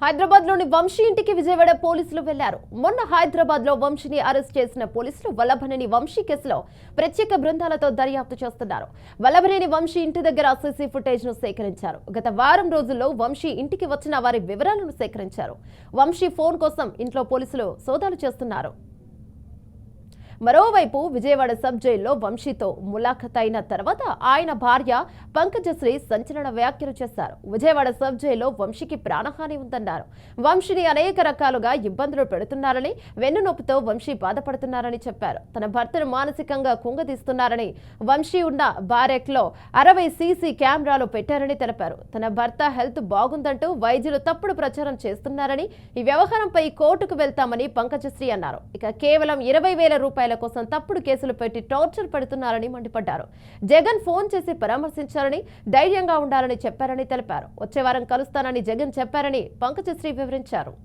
హైదరాబాద్ లోని వంశీ ఇంటికి విజయవాడ పోలీసులు వెళ్లారు. మొన్న హైదరాబాద్ లో వంశీని అరెస్ట్ చేసిన పోలీసులు వల్లభనేని వంశీ కేసులో ప్రత్యేక బృందాలతో దర్యాప్తు చేస్తున్నారు. వల్లభనేని వంశీ ఇంటి దగ్గర సీసీ ఫుటేజ్ ను సేకరించారు. గత వారం రోజుల్లో వంశీ ఇంటికి వచ్చిన వారి వివరాలను సేకరించారు. వంశీ ఫోన్ కోసం ఇంట్లో పోలీసులు సోదాలు చేస్తున్నారు. మరోవైపు విజయవాడ సబ్ జైల్లో వంశీతో ములాఖత్ అయిన తర్వాత ఆయన భార్య పంకజశ్రీ సంచలన వ్యాఖ్యలు చేశారు. విజయవాడ సబ్ జైల్లో వంశీకి ప్రాణహాని ఉందన్నారు. వంశీని అనేక రకాలుగా ఇబ్బందులు పెడుతున్నారని, వెన్నునొప్పితో వంశీ బాధపడుతున్నారని చెప్పారు. తన భర్తను మానసికంగా కుంగదీస్తున్నారని, వంశీ ఉన్న బారెక్లో 60 సీసీ కెమెరాలు పెట్టారని తెలిపారు. తన భర్త హెల్త్ బాగుందంటూ వైద్యులు తప్పుడు ప్రచారం చేస్తున్నారని, ఈ వ్యవహారంపై కోర్టుకు వెళ్తామని పంకజశ్రీ అన్నారు. ఇక కేవలం 20,000 రూపాయల కోసం తప్పుడు కేసులు పెట్టి టార్చర్ పెడుతున్నారని మండిపడ్డారు. జగన్ ఫోన్ చేసి పరామర్శించారని, ధైర్యంగా ఉండాలని చెప్పారని తెలిపారు. వచ్చే వారం కలుస్తానని జగన్ చెప్పారని పంకజశ్రీ వివరించారు.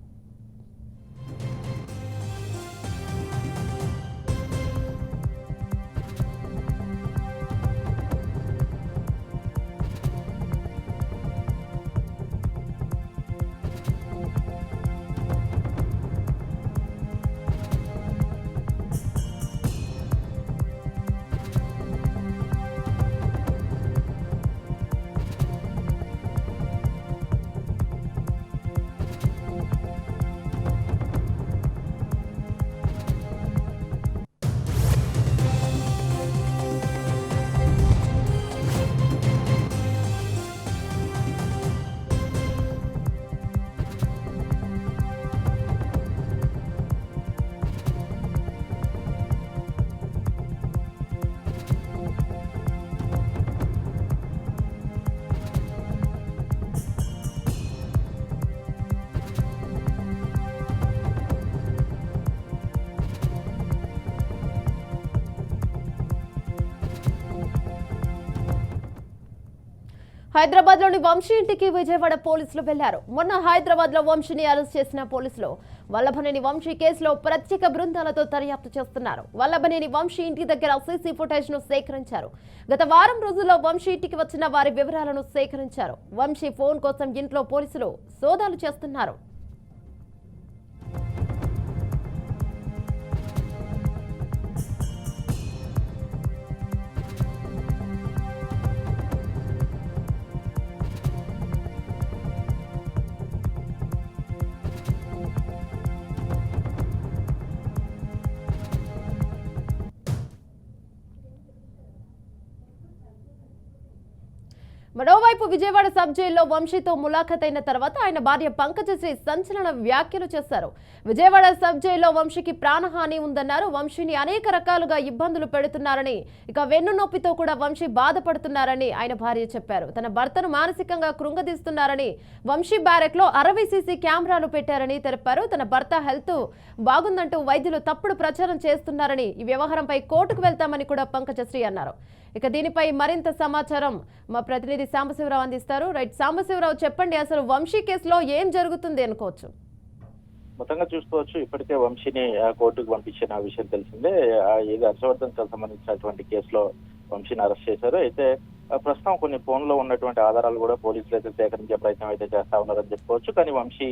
హైదరాబాద్ లోని వంశీ ఇంటికి విజయవాడ పోలీసులు వెళ్లారు. మొన్న హైదరాబాద్ లో వంశీని అరెస్ట్ చేసిన పోలీసులు వల్లభనేని వంశీ కేసులో ప్రత్యేక బృందాలతో దర్యాప్తు చేస్తున్నారు. వల్లభనేని వంశీ ఇంటి దగ్గర సీసీ ఫుటేజ్ ను సేకరించారు. గత వారం రోజుల్లో వంశీ ఇంటికి వచ్చిన వారి వివరాలను సేకరించారు. వంశీ ఫోన్ కోసం ఇంట్లో పోలీసులు సోదాలు చేస్తున్నారు. మరోవైపు విజయవాడ సబ్ జైల్లో వంశీతో ములాఖత్ అయిన తర్వాత ఆయన భార్య పంకజశ్రీ సంచలన వ్యాఖ్యలు చేశారు. విజయవాడ సబ్ జైల్లో వంశీకి ప్రాణహాని ఉందన్నారు. వంశీని అనేక రకాలుగా ఇబ్బందులు పెడుతున్నారని, ఇక వెన్నునొప్పితో కూడా వంశీ బాధపడుతున్నారని ఆయన భార్య చెప్పారు. తన భర్తను మానసికంగా కృంగదీస్తున్నారని, వంశీ బ్యారెక్లో 60 సీసీ కెమెరాలు పెట్టారని తెలిపారు. తన భర్త హెల్త్ బాగుందంటూ వైద్యులు తప్పుడు ప్రచారం చేస్తున్నారని, ఈ వ్యవహారంపై కోర్టుకు వెళ్తామని కూడా పంకజశ్రీ అన్నారు. ఇక దీనిపై మరింత సమాచారం మా ప్రతినిధి సాంబశివరావు అందిస్తారు. రైట్ సాంబశివరావు, చెప్పండి, అసలు వంశీ కేసులో ఏం జరుగుతుంది అనుకోవచ్చు? మొత్తంగా చూసుకోవచ్చు, ఇప్పటికే వంశీని కోర్టుకు పంపించిన విషయం తెలిసిందే. ఇది హర్షవర్ధన్ సంబంధించినటువంటి కేసులో వంశీని అరెస్ట్ చేశారు. అయితే ప్రస్తుతం కొన్ని ఫోన్లో ఉన్నటువంటి ఆధారాలు కూడా పోలీసులు అయితే సేకరించే ప్రయత్నం అయితే చేస్తా ఉన్నారని చెప్పుకోవచ్చు. కానీ వంశీ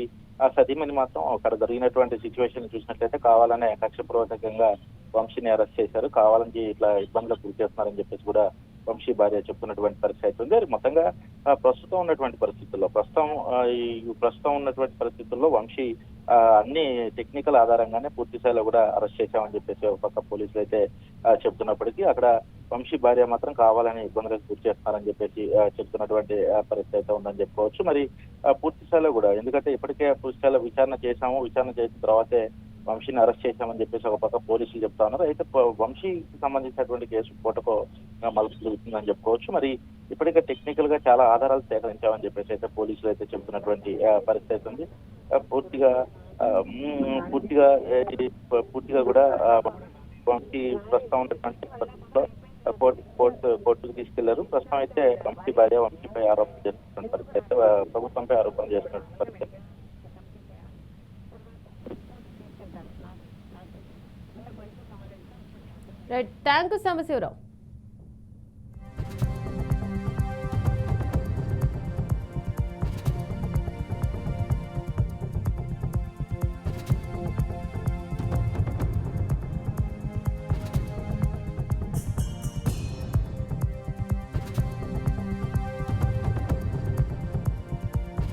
సతీమణి మాత్రం అక్కడ జరిగినటువంటి సిచ్యువేషన్ చూసినట్లయితే కావాలనే కక్షపూర్వకంగా వంశీని అరెస్ట్ చేశారు, కావాలని ఇట్లా ఇబ్బందులకు గురి చేస్తున్నారని చెప్పేసి కూడా వంశీ భార్య చెప్తున్నటువంటి పరిస్థితి ఉంది. ప్రస్తుతం ఉన్నటువంటి ప్రస్తుతం ఉన్నటువంటి పరిస్థితుల్లో వంశీ అన్ని టెక్నికల్ ఆధారంగానే పూర్తి స్థాయిలో కూడా అరెస్ట్ చేశామని చెప్పేసి ఒక పక్క పోలీసులు అయితే చెప్తున్నప్పటికీ అక్కడ వంశీ భార్య మాత్రం కావాలని ఇబ్బందులకు గురి చేస్తున్నారని చెప్పేసి చెప్తున్నటువంటి పరిస్థితి అయితే ఉందని చెప్పుకోవచ్చు. మరి పూర్తి స్థాయిలో కూడా, ఎందుకంటే ఇప్పటికే పూర్తి స్థాయిలో విచారణ చేసిన తర్వాతే వంశీని అరెస్ట్ చేశామని చెప్పేసి ఒక పక్క పోలీసులు చెప్తా ఉన్నారు. అయితే వంశీకి సంబంధించినటువంటి కేసు కోర్టుకు మలుపు తిరుగుతుందని చెప్పుకోవచ్చు. మరి ఇప్పటికే టెక్నికల్ గా చాలా ఆధారాలు సేకరించామని చెప్పేసి అయితే పోలీసులు అయితే చెబుతున్నటువంటి పరిస్థితి ఉంది. పూర్తిగా కూడా వంశీ ప్రస్తుతం ఉన్నటువంటి పరిస్థితుల్లో కోర్టుకు తీసుకెళ్లారు. ప్రస్తుతం అయితే వంశీ భార్య వంశీపై ఆరోపణ చేస్తున్న పరిస్థితి, ప్రభుత్వంపై ఆరోపణ చేస్తున్న పరిస్థితి. Right, thank you Sambasivarao.